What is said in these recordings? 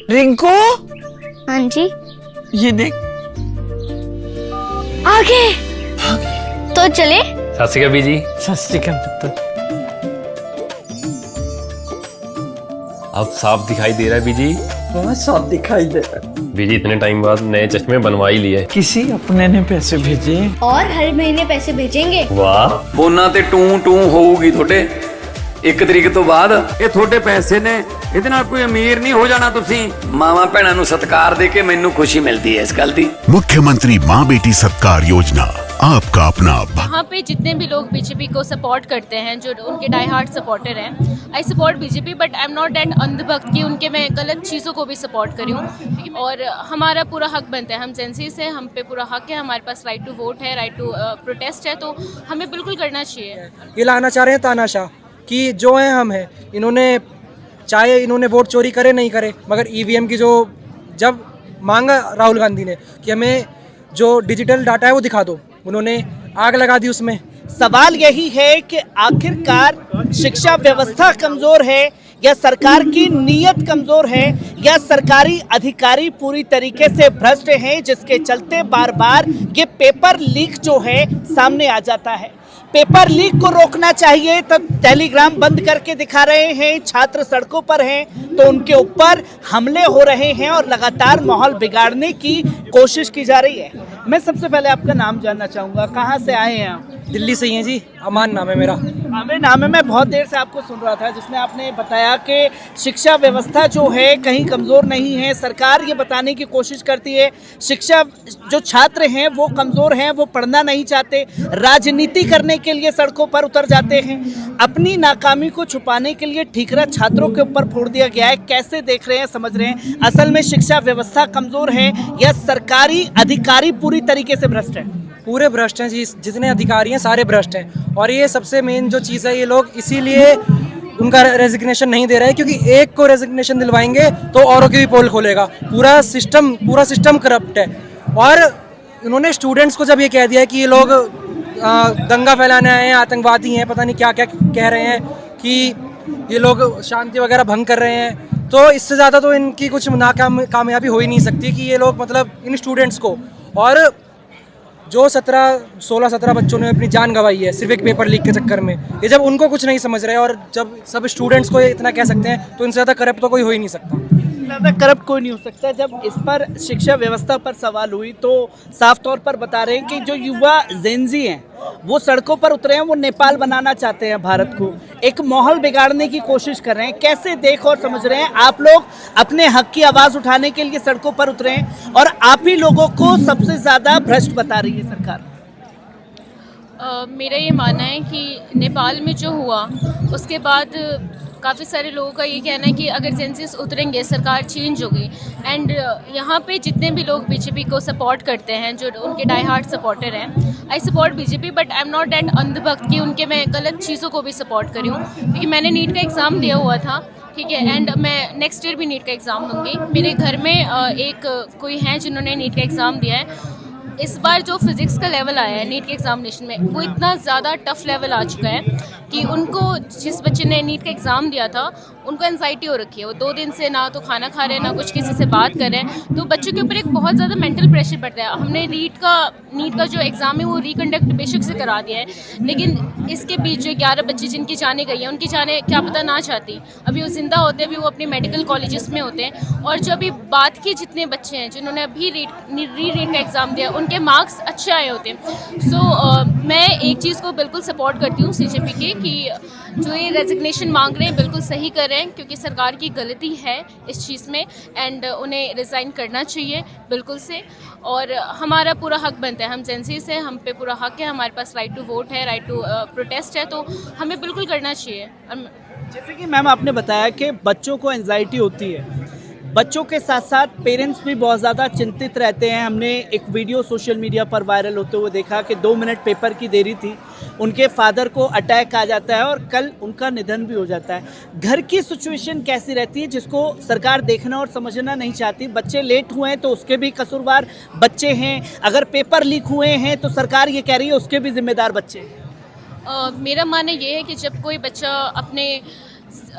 रिंकू, हाँ जी। ये देख। आगे तो चले। सत श्री अकाल बीजी। सत श्री अकाल पुत्र। अब साफ दिखाई दे रहा है बीजी। बहुत साफ दिखाई दे रहा है। बीजी इतने टाइम बाद नए चश्मे बनवा ही लिए। किसी अपने ने पैसे भेजे और हर महीने पैसे भेजेंगे। वाह। ਫੋਨਾਂ ਤੇ ਟੂ ਟੂ ਹੋਊਗੀ ਤੁਹਾਡੇ 1 ਤਰੀਕ ਤੋਂ ਬਾਅਦ। ਇਹ ਤੁਹਾਡੇ ਪੈਸੇ ਨੇ, ਇਹਦੇ ਨਾਲ ਕੋਈ ਅਮੀਰ ਨਹੀਂ ਹੋ ਜਾਣਾ ਤੁਸੀਂ। ਮਾਵਾਂ ਭੈਣਾਂ ਨੂੰ ਸਤਿਕਾਰ ਦੇ ਕੇ ਮੈਨੂੰ ਖੁਸ਼ੀ ਮਿਲਦੀ ਹੈ ਇਸ ਗੱਲ ਦੀ। मुख्यमंत्री माँ बेटी सत्कार योजना आपका अपना। यहाँ पे जितने भी लोग बीजेपी को सपोर्ट करते हैं, जो उनके डाई हार्ट सपोर्टर हैं, I support BJP, but I am not that अंधभक्त कि उनके मैं गलत चीज़ों को भी सपोर्ट करी हूँ। और हमारा पूरा हक बनता है, हम जेंसीज हैं, हम पे पूरा हक है, हमारे पास राइट टू वोट है, राइट टू प्रोटेस्ट है, तो हमें बिल्कुल करना चाहिए। ये लाना चाह रहे हैं तानाशाह कि जो हैं हम हैं, इन्होंने चाहे इन्होंने वोट चोरी करे नहीं करे, मगर ईवीएम की जो जब मांगा राहुल गांधी ने कि हमें जो डिजिटल डाटा है वो दिखा दो, उन्होंने आग लगा दी उसमें। सवाल यही है कि आखिरकार शिक्षा व्यवस्था कमजोर है या सरकार की नीयत कमजोर है या सरकारी अधिकारी पूरी तरीके से भ्रष्ट हैं, जिसके चलते बार बार ये पेपर लीक जो है सामने आ जाता है। पेपर लीक को रोकना चाहिए तो टेलीग्राम बंद करके दिखा रहे हैं, छात्र सड़कों पर हैं तो उनके ऊपर हमले हो रहे हैं और लगातार माहौल बिगाड़ने की कोशिश की जा रही है। मैं सबसे पहले आपका नाम जानना चाहूँगा, कहाँ से आए हैं आप? दिल्ली से ही हैं जी, अमान नाम है मेरा। आमिर नाम है। मैं बहुत देर से आपको सुन रहा था जिसमें आपने बताया कि शिक्षा व्यवस्था जो है कहीं कमज़ोर नहीं है। सरकार ये बताने की कोशिश करती है शिक्षा जो छात्र हैं वो कमज़ोर हैं, वो पढ़ना नहीं चाहते, राजनीति करने के लिए सड़कों पर उतर जाते हैं। अपनी नाकामी को छुपाने के लिए ठीकरा छात्रों के ऊपर फोड़ दिया गया है। कैसे देख रहे हैं, समझ रहे हैं? असल में शिक्षा व्यवस्था कमज़ोर है या सरकारी अधिकारी पूरी तरीके से भ्रष्ट है? पूरे भ्रष्ट हैं जी, जितने अधिकारी हैं सारे भ्रष्ट हैं। और ये सबसे मेन जो चीज़ है, ये लोग इसीलिए उनका रेजिग्नेशन नहीं दे रहे हैं क्योंकि एक को रेजिग्नेशन दिलवाएंगे तो औरों की भी पोल खोलेगा। पूरा सिस्टम करप्ट है। और उन्होंने स्टूडेंट्स को जब ये कह दिया है कि ये लोग दंगा फैलाने आए हैं, आतंकवादी हैं, पता नहीं क्या क्या कह रहे हैं, कि ये लोग शांति वगैरह भंग कर रहे हैं, तो इससे ज़्यादा तो इनकी कुछ कामयाबी हो ही नहीं सकती कि ये लोग मतलब इन स्टूडेंट्स को, और जो 16-17 बच्चों ने अपनी जान गंवाई है सिर्फ एक पेपर लीक के चक्कर में, ये जब उनको कुछ नहीं समझ रहे और जब सब स्टूडेंट्स को इतना कह सकते हैं तो इनसे ज़्यादा करप्ट तो कोई हो ही नहीं सकता। ज़्यादा करप्ट कोई नहीं हो सकता। जब इस पर शिक्षा व्यवस्था पर सवाल हुई तो साफ तौर पर बता रहे हैं कि जो युवा जेनजी हैं वो सड़कों पर उतरे हैं, वो नेपाल बनाना चाहते हैं भारत को, एक माहौल बिगाड़ने की कोशिश कर रहे हैं। कैसे देख और समझ रहे हैं? आप लोग अपने हक की आवाज़ उठाने के लिए सड़कों पर उतरे हैं और आप ही लोगों को सबसे ज़्यादा भ्रष्ट बता रही है सरकार। मेरा ये मानना है कि नेपाल में जो हुआ उसके बाद काफ़ी सारे लोगों का ये कहना है कि अगर जेंसीज उतरेंगे सरकार चेंज होगी। एंड यहाँ पे जितने भी लोग बीजेपी को सपोर्ट करते हैं, जो उनके डाई हार्ट सपोर्टर हैं, I support BJP, but I am not that अंधभक्त कि उनके मैं गलत चीज़ों को भी सपोर्ट करी हूँ। क्योंकि मैंने नीट का एग्ज़ाम दिया हुआ था, ठीक है, एंड मैं नेक्स्ट ईयर भी नीट का एग्ज़ाम दूँगी। मेरे घर में एक कोई हैं जिन्होंने नीट का एग्ज़ाम दिया है। इस बार जो फिज़िक्स का लेवल आया है नीट के एग्ज़ामिनेशन में, वो इतना ज़्यादा टफ लेवल आ चुका है कि उनको, जिस बच्चे ने नीट का एग्ज़ाम दिया था, उनको एंजाइटी हो रखी है। वो 2 दिन से ना तो खाना खा रहे हैं, ना कुछ किसी से बात कर रहे हैं, तो बच्चों के ऊपर एक बहुत ज़्यादा मेंटल प्रेशर बढ़ता है। हमने नीट का जो एग्ज़ाम है वो रिकंडक्ट बेशक से करा दिया है, लेकिन इसके बीच जो 11 बच्चे जिनकी जाने गई हैं, उनकी जाने क्या पता ना चाहती, अभी वो ज़िंदा होते, अभी वो अपने मेडिकल कॉलेजेस में होते हैं। और जो अभी बात की जितने बच्चे हैं जिन्होंने अभी रीट का एग्ज़ाम दिया, उनके मार्क्स अच्छे आए होते। सो मैं एक चीज़ को बिल्कुल सपोर्ट करती हूँ सीजेपी के, कि जो ये रेजिग्नेशन मांग रहे हैं बिल्कुल सही कर रहे हैं, क्योंकि सरकार की गलती है इस चीज़ में, एंड उन्हें रिज़ाइन करना चाहिए बिल्कुल से। और हमारा पूरा हक बनता है, हम जेंसीज हैं, हम पे पूरा हक है, हमारे पास राइट टू वोट है, राइट टू प्रोटेस्ट है, तो हमें बिल्कुल करना चाहिए। जैसे कि मैम आपने बताया कि बच्चों को एंजाइटी होती है, बच्चों के साथ साथ पेरेंट्स भी बहुत ज़्यादा चिंतित रहते हैं। हमने एक वीडियो सोशल मीडिया पर वायरल होते हुए देखा कि 2 मिनट पेपर की देरी थी, उनके फादर को अटैक आ जाता है और कल उनका निधन भी हो जाता है। घर की सिचुएशन कैसी रहती है जिसको सरकार देखना और समझना नहीं चाहती? बच्चे लेट हुए हैं तो उसके भी कसूरवार बच्चे हैं, अगर पेपर लीक हुए हैं तो सरकार ये कह रही है उसके भी जिम्मेदार बच्चे हैं। मेरा मानना ये है कि जब कोई बच्चा अपने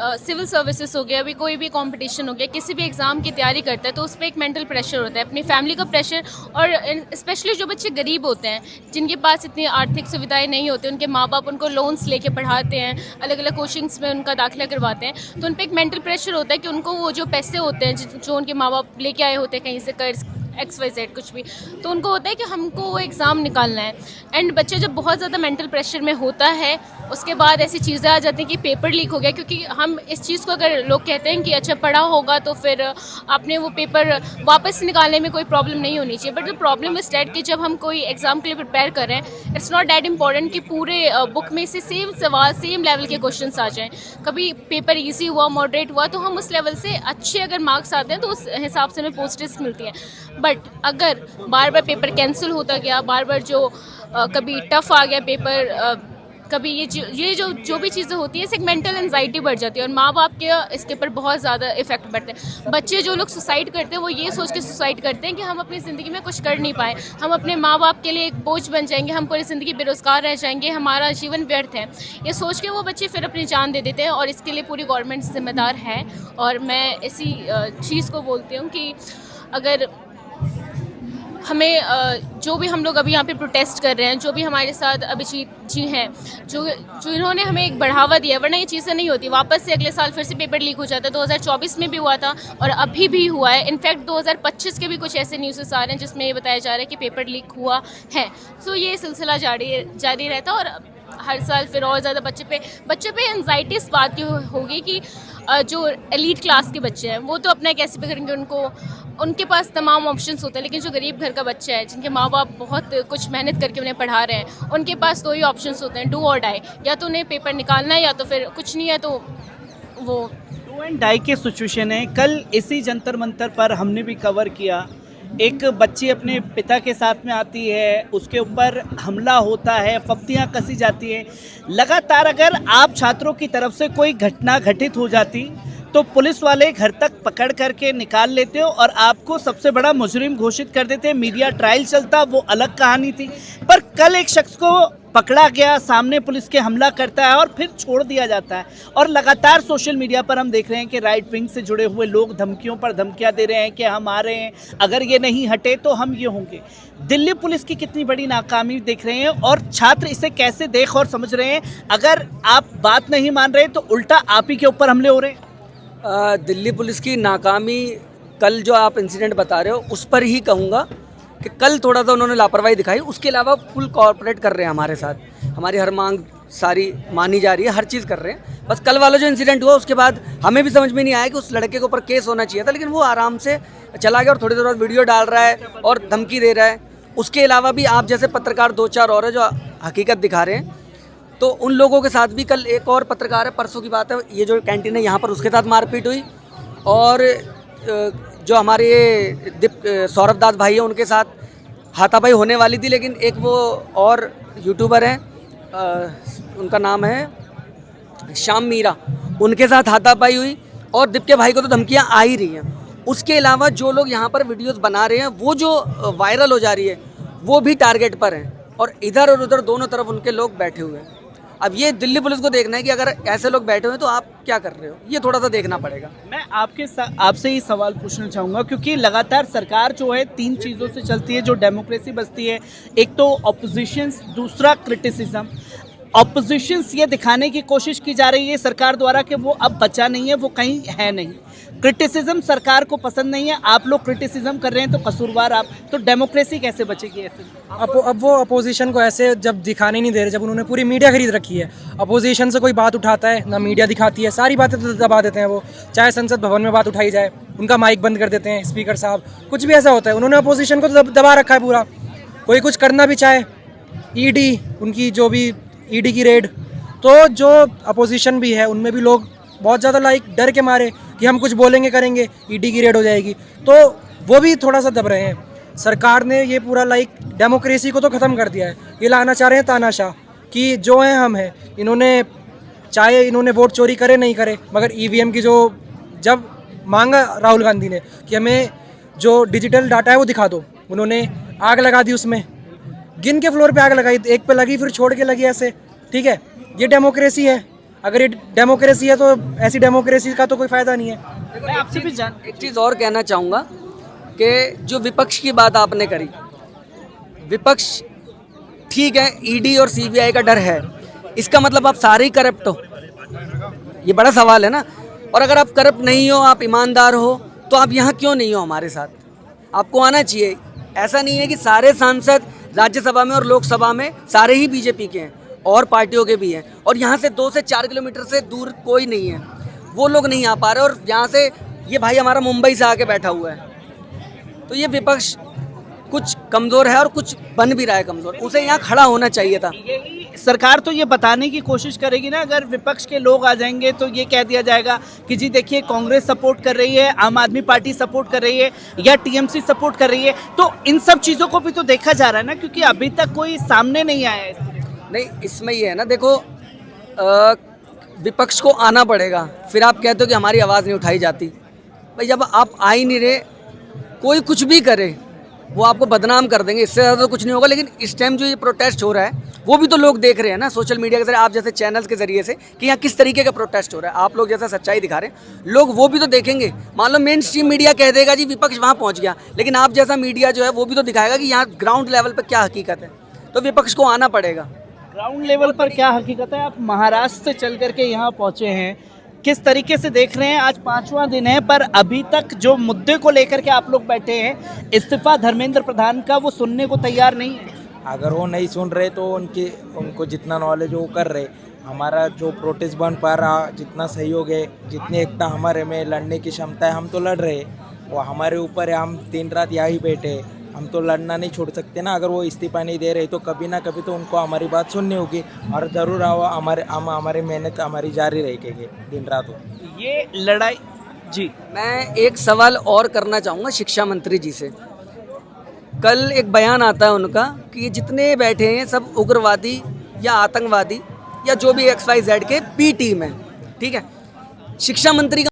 सिविल सर्विसेज हो गया, अभी कोई भी कंपटीशन हो गया, किसी भी एग्ज़ाम की तैयारी करता है तो उस पर एक मेंटल प्रेशर होता है, अपनी फैमिली का प्रेशर। और स्पेशली जो बच्चे गरीब होते हैं, जिनके पास इतनी आर्थिक सुविधाएं नहीं होती, उनके माँ बाप उनको लोन्स लेके पढ़ाते हैं, अलग अलग कोचिंग्स में उनका दाखिला करवाते हैं, तो उन पर एक मेंटल प्रेशर होता है कि उनको वो जो पैसे होते हैं जो उनके माँ बाप लेके आए होते हैं कहीं से कर्ज XYZ कुछ भी, तो उनको होता है कि हमको वो एग्ज़ाम निकालना है। एंड बच्चे जब बहुत ज़्यादा मेंटल प्रेशर में होता है, उसके बाद ऐसी चीज़ें आ जाती हैं कि पेपर लीक हो गया, क्योंकि हम इस चीज़ को अगर लोग कहते हैं कि अच्छा पढ़ा होगा तो फिर आपने वो पेपर वापस निकालने में कोई प्रॉब्लम नहीं होनी चाहिए, but the problem is that कि जब हम कोई एग्ज़ाम के लिए प्रिपेयर कर रहे हैं, इट्स नॉट डैट इम्पॉर्टेंट कि पूरे बुक में से सेम सवाल सेम लेवल के क्वेश्चन आ जाएँ। कभी पेपर ईजी हुआ, मॉडरेट हुआ, तो हम उस लेवल से अच्छे अगर मार्क्स आते हैं तो उस हिसाब से हमें पोस्टेज मिलती हैं। बट अगर बार बार पेपर कैंसिल होता गया, बार बार जो कभी टफ आ गया पेपर, कभी ये जो भी चीज़ें होती हैं, इससे एक मेंटल एंजाइटी बढ़ जाती है और माँ बाप के इसके ऊपर बहुत ज़्यादा इफेक्ट पड़ते हैं। बच्चे जो लोग सुसाइड करते हैं वो ये सोच के सुसाइड करते हैं कि हम अपनी ज़िंदगी में कुछ कर नहीं पाए, हम अपने माँ बाप के लिए एक बोझ बन जाएंगे, हम पूरी ज़िंदगी बेरोज़गार रह जाएंगे, हमारा जीवन व्यर्थ है। ये सोच के वो बच्चे फिर अपनी जान दे देते हैं और इसके लिए पूरी गवर्नमेंट जिम्मेदार है। और मैं इसी चीज़ को बोलती हूँ कि अगर हमें जो भी हम लोग अभी यहाँ पे प्रोटेस्ट कर रहे हैं, जो भी हमारे साथ अभिजीत जी हैं, जो इन्होंने हमें एक बढ़ावा दिया, वरना ये चीज़ें नहीं होती। वापस से अगले साल फिर से पेपर लीक हो जाता है, 2024 में भी हुआ था और अभी भी हुआ है। इनफैक्ट 2025 के भी कुछ ऐसे न्यूज़ आ रहे हैं जिसमें ये बताया जा रहा है कि पेपर लीक हुआ है। सो ये सिलसिला जारी रहता और हर साल फिर और ज़्यादा बच्चे पे एंजाइटी इस बात की होगी कि जो एलीट क्लास के बच्चे हैं वो तो अपना कैसे भी करेंगे, उनके पास तमाम ऑप्शंस होते हैं, लेकिन जो गरीब घर का बच्चा है, जिनके माँ बाप बहुत कुछ मेहनत करके उन्हें पढ़ा रहे हैं, उनके पास दो ही ऑप्शंस होते हैं, डू और डाई। या तो उन्हें पेपर निकालना है या तो फिर कुछ नहीं है, तो वो डू एंड डाई के सिचुएशन है। कल इसी जंतर मंतर पर हमने भी कवर किया, एक बच्ची अपने पिता के साथ में आती है, उसके ऊपर हमला होता है, फप्तियाँ कसी जाती है। लगातार अगर आप छात्रों की तरफ से कोई घटना घटित हो जाती तो पुलिस वाले घर तक पकड़ करके निकाल लेते हो और आपको सबसे बड़ा मुजरिम घोषित कर देते। मीडिया ट्रायल चलता, वो अलग कहानी थी। पर कल एक शख्स को पकड़ा गया, सामने पुलिस के हमला करता है और फिर छोड़ दिया जाता है। और लगातार सोशल मीडिया पर हम देख रहे हैं कि राइट विंग से जुड़े हुए लोग धमकियों पर धमकियां दे रहे हैं कि हम आ रहे हैं, अगर ये नहीं हटे तो हम ये होंगे। दिल्ली पुलिस की कितनी बड़ी नाकामी देख रहे हैं और छात्र इसे कैसे देख और समझ रहे हैं? अगर आप बात नहीं मान रहे तो उल्टा आप ही के ऊपर हमले हो रहे हैं। दिल्ली पुलिस की नाकामी, कल जो आप इंसिडेंट बता रहे हो उस पर ही कहूँगा कि कल थोड़ा सा उन्होंने लापरवाही दिखाई, उसके अलावा फुल कॉर्पोरेट कर रहे हैं हमारे साथ, हमारी हर मांग सारी मानी जा रही है, हर चीज़ कर रहे हैं। बस कल वाला जो इंसिडेंट हुआ उसके बाद हमें भी समझ में नहीं आया कि उस लड़के के ऊपर केस होना चाहिए था, लेकिन वो आराम से चला गया और थोड़ी देर बाद वीडियो डाल रहा है और धमकी दे रहा है। उसके अलावा भी आप जैसे पत्रकार 2-4 और है जो हकीकत दिखा रहे हैं, तो उन लोगों के साथ भी कल एक और पत्रकार है, परसों की बात है, ये जो कैंटीन है यहाँ पर उसके साथ मारपीट हुई। और जो हमारे सौरभ दास भाई हैं उनके साथ हाथापाई होने वाली थी, लेकिन एक वो और यूट्यूबर हैं, उनका नाम है श्याम मीरा, उनके साथ हाथापाई हुई और दीप के भाई को तो धमकियाँ आ ही रही हैं। उसके अलावा जो लोग यहाँ पर वीडियोस बना रहे हैं, वो जो वायरल हो जा रही है, वो भी टारगेट पर हैं और इधर और उधर दोनों तरफ उनके लोग बैठे हुए हैं। अब ये दिल्ली पुलिस को देखना है कि अगर ऐसे लोग बैठे हुए हैं तो आप क्या कर रहे हो, ये थोड़ा सा देखना पड़ेगा। मैं आपसे ही सवाल पूछना चाहूँगा, क्योंकि लगातार सरकार जो है 3 चीज़ों से चलती है जो डेमोक्रेसी बसती है। एक तो ऑपोजिशंस, दूसरा क्रिटिसिज्म। ऑपोजिशंस ये दिखाने की कोशिश की जा रही है सरकार द्वारा कि वो अब बचा नहीं है, वो कहीं है नहीं। क्रिटिसिज्म सरकार को पसंद नहीं है, आप लोग क्रिटिसिज्म कर रहे हैं तो कसूरवार आप, तो डेमोक्रेसी कैसे बचेगी ऐसे? अब वो अपोजिशन को ऐसे जब दिखाने नहीं दे रहे, जब उन्होंने पूरी मीडिया खरीद रखी है, अपोजिशन से कोई बात उठाता है ना मीडिया दिखाती है, सारी बातें तो दबा देते हैं वो। चाहे संसद भवन में बात उठाई जाए, उनका माइक बंद कर देते हैं स्पीकर साहब, कुछ भी ऐसा होता है। उन्होंने अपोजिशन को तो दबा रखा है पूरा। कोई कुछ करना भी चाहे, ईडी, उनकी जो भी ईडी की रेड, तो जो अपोजिशन भी है उनमें भी लोग बहुत ज़्यादा डर के मारे कि हम कुछ बोलेंगे करेंगे ईडी की रेड हो जाएगी, तो वो भी थोड़ा सा दब रहे हैं। सरकार ने ये पूरा डेमोक्रेसी को तो ख़त्म कर दिया है। ये लाना चाह रहे हैं तानाशाह कि जो हैं हम हैं। इन्होंने वोट चोरी करे नहीं करे, मगर ईवीएम की जो जब मांगा राहुल गांधी ने कि हमें जो डिजिटल डाटा है वो दिखा दो, उन्होंने आग लगा दी, उसमें गिन के फ्लोर पे आग लगाई, एक पे लगी फिर छोड़ के लगी ऐसे। ठीक है, ये डेमोक्रेसी है। अगर ये डेमोक्रेसी है तो ऐसी डेमोक्रेसी का तो कोई फायदा नहीं है। मैं आपसे भी जान एक चीज़ और कहना चाहूँगा कि जो विपक्ष की बात आपने करी, विपक्ष ठीक है, ईडी और सीबीआई का डर है, इसका मतलब आप सारे ही करप्ट हो? ये बड़ा सवाल है ना। और अगर आप करप्ट नहीं हो, आप ईमानदार हो, तो आप यहाँ क्यों नहीं हो हमारे साथ? आपको आना चाहिए। ऐसा नहीं है कि सारे सांसद राज्यसभा में और लोकसभा में सारे ही बीजेपी के हैं, और पार्टियों के भी हैं, और यहाँ से 2 से 4 किलोमीटर से दूर कोई नहीं है। वो लोग नहीं आ पा रहे, और यहाँ से ये भाई हमारा मुंबई से आके बैठा हुआ है। तो ये विपक्ष कुछ कमज़ोर है और कुछ बन भी रहा है कमज़ोर, उसे यहाँ खड़ा होना चाहिए था। सरकार तो ये बताने की कोशिश करेगी ना, अगर विपक्ष के लोग आ जाएंगे तो ये कह दिया जाएगा कि जी देखिए कांग्रेस सपोर्ट कर रही है, आम आदमी पार्टी सपोर्ट कर रही है, या टीएमसी सपोर्ट कर रही है। तो इन सब चीज़ों को भी तो देखा जा रहा है ना, क्योंकि अभी तक कोई सामने नहीं आया है। नहीं, इसमें ये है ना, देखो विपक्ष को आना पड़ेगा, फिर आप कहते हो कि हमारी आवाज़ नहीं उठाई जाती। भाई जब आप आ ही नहीं रहे, कोई कुछ भी करे वो आपको बदनाम कर देंगे, इससे ज़्यादा तो कुछ नहीं होगा। लेकिन इस टाइम जो ये प्रोटेस्ट हो रहा है वो भी तो लोग देख रहे हैं ना, सोशल मीडिया के जरिए, आप जैसे चैनल्स के जरिए से, कि यहाँ किस तरीके का प्रोटेस्ट हो रहा है। आप लोग जैसा सच्चाई दिखा रहे हैं, लोग वो भी तो देखेंगे। मान लो मेन स्ट्रीम मीडिया कह देगा जी विपक्ष वहाँ पहुँच गया, लेकिन आप जैसा मीडिया जो है वो भी तो दिखाएगा कि यहाँ ग्राउंड लेवल पर क्या हकीकत है। तो विपक्ष को आना पड़ेगा। ग्राउंड लेवल पर क्या हकीकत है? आप महाराष्ट्र से चल करके यहाँ पहुँचे हैं, किस तरीके से देख रहे हैं? आज 5वां दिन है, पर अभी तक जो मुद्दे को लेकर के आप लोग बैठे हैं, इस्तीफा धर्मेंद्र प्रधान का, वो सुनने को तैयार नहीं है। अगर वो नहीं सुन रहे तो उनको जितना नॉलेज वो कर रहे। हमारा जो प्रोटेस्ट बन पा रहा, जितना सहयोग है, जितनी एकता हमारे में लड़ने की क्षमता है, हम तो लड़ रहे। वो हमारे ऊपर है, हम दिन रात यहाँ ही बैठे, हम तो लड़ना नहीं छोड़ सकते ना। अगर वो इस्तीफा नहीं दे रहे तो कभी ना कभी तो उनको हमारी बात सुननी होगी, और ज़रूर हमारी मेहनत हमारी जारी रहेगी दिन रात हो। ये लड़ाई जी, मैं एक सवाल और करना चाहूँगा शिक्षा मंत्री जी से। कल एक बयान आता है उनका कि ये जितने बैठे हैं सब उग्रवादी या आतंकवादी या जो भी XYZ के बी टीम है, ठीक है। शिक्षा मंत्री का